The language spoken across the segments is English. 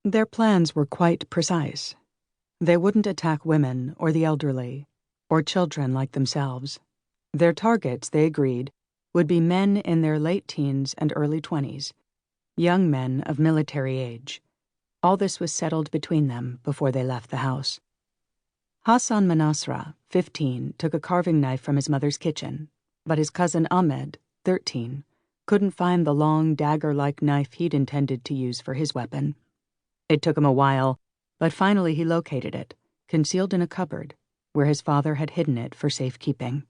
Their plans were quite precise. They wouldn't attack women or the elderly, or children like themselves. Their targets, they agreed, would be men in their late teens and early 20s, young men of military age. All this was settled between them before they left the house. Hassan Manasra, 15, took a carving knife from his mother's kitchen, but his cousin Ahmed, 13, couldn't find the long, dagger-like knife he'd intended to use for his weapon. It took him a while, but finally he located it, concealed in a cupboard, where his father had hidden it for safekeeping.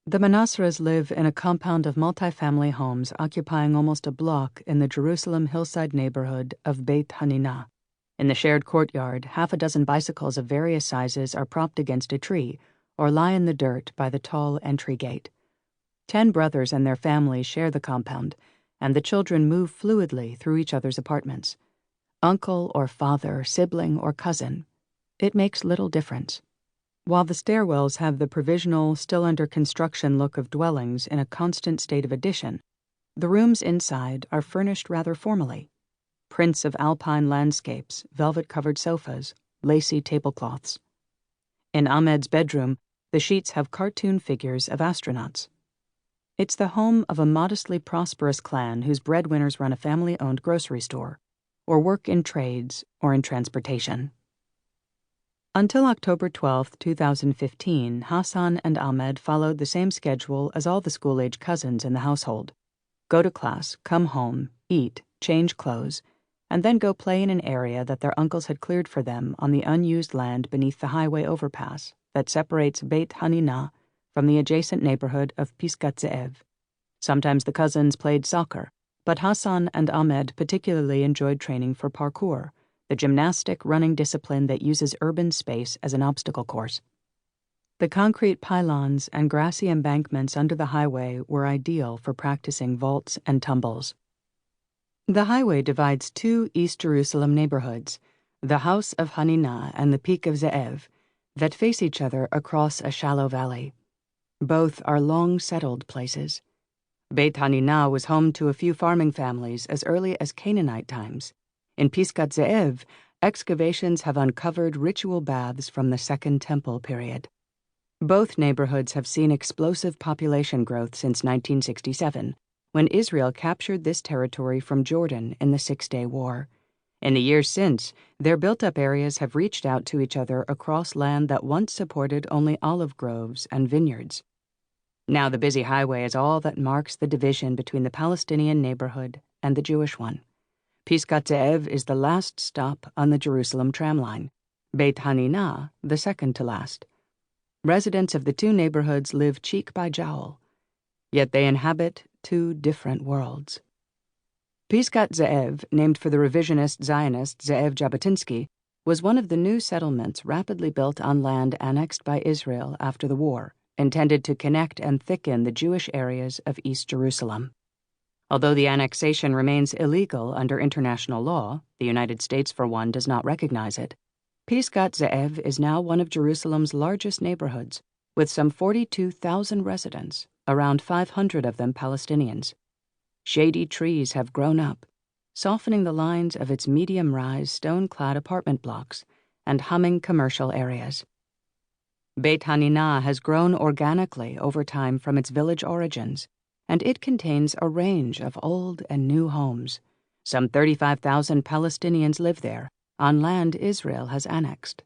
The Manasras live in a compound of multifamily homes occupying almost a block in the Jerusalem hillside neighborhood of Beit Hanina. In the shared courtyard, half a dozen bicycles of various sizes are propped against a tree or lie in the dirt by the tall entry gate. 10 brothers and their families share the compound, and the children move fluidly through each other's apartments. Uncle or father, sibling or cousin, it makes little difference. While the stairwells have the provisional, still-under-construction look of dwellings in a constant state of addition, the rooms inside are furnished rather formally. Prints of alpine landscapes, velvet-covered sofas, lacy tablecloths. In Ahmed's bedroom, the sheets have cartoon figures of astronauts. It's the home of a modestly prosperous clan whose breadwinners run a family-owned grocery store, or work in trades or in transportation. Until October 12, 2015, Hassan and Ahmed followed the same schedule as all the school-age cousins in the household. Go to class, come home, eat, change clothes, and then go play in an area that their uncles had cleared for them on the unused land beneath the highway overpass that separates Beit Hanina from the adjacent neighborhood of Pisgat Ze'ev. Sometimes the cousins played soccer, but Hassan and Ahmed particularly enjoyed training for parkour, the gymnastic running discipline that uses urban space as an obstacle course. The concrete pylons and grassy embankments under the highway were ideal for practicing vaults and tumbles. The highway divides 2 East Jerusalem neighborhoods, the House of Hanina and the Peak of Ze'ev, that face each other across a shallow valley. Both are long-settled places. Beit Hanina was home to a few farming families as early as Canaanite times. In Pisgat Ze'ev, excavations have uncovered ritual baths from the Second Temple period. Both neighborhoods have seen explosive population growth since 1967, when Israel captured this territory from Jordan in the Six-Day War. In the years since, their built-up areas have reached out to each other across land that once supported only olive groves and vineyards. Now the busy highway is all that marks the division between the Palestinian neighborhood and the Jewish one. Pisgat Ze'ev is the last stop on the Jerusalem tram line, Beit Hanina the second to last. Residents of the 2 neighborhoods live cheek by jowl, yet they inhabit 2 different worlds. Pisgat Ze'ev, named for the revisionist Zionist Ze'ev Jabotinsky, was one of the new settlements rapidly built on land annexed by Israel after the war, intended to connect and thicken the Jewish areas of East Jerusalem. Although the annexation remains illegal under international law, the United States, for one, does not recognize it. Pisgat Ze'ev is now one of Jerusalem's largest neighborhoods, with some 42,000 residents, around 500 of them Palestinians. Shady trees have grown up, softening the lines of its medium-rise stone-clad apartment blocks and humming commercial areas. Beit Hanina has grown organically over time from its village origins, and it contains a range of old and new homes. Some 35,000 Palestinians live there, on land Israel has annexed.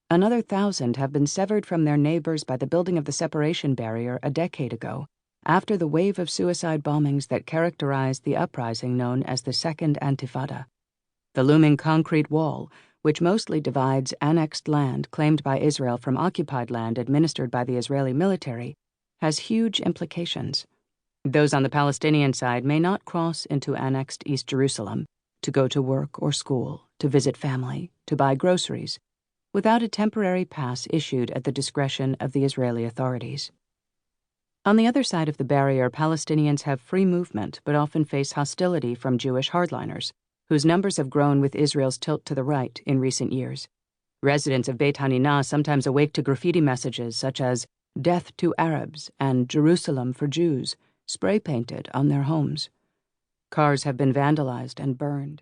Another 1,000 have been severed from their neighbors by the building of the separation barrier a decade ago, after the wave of suicide bombings that characterized the uprising known as the Second Intifada. The looming concrete wall, which mostly divides annexed land claimed by Israel from occupied land administered by the Israeli military, has huge implications. Those on the Palestinian side may not cross into annexed East Jerusalem to go to work or school, to visit family, to buy groceries, without a temporary pass issued at the discretion of the Israeli authorities. On the other side of the barrier, Palestinians have free movement but often face hostility from Jewish hardliners, whose numbers have grown with Israel's tilt to the right in recent years. Residents of Beit Hanina sometimes awake to graffiti messages such as "Death to Arabs" and "Jerusalem for Jews" spray-painted on their homes. Cars have been vandalized and burned,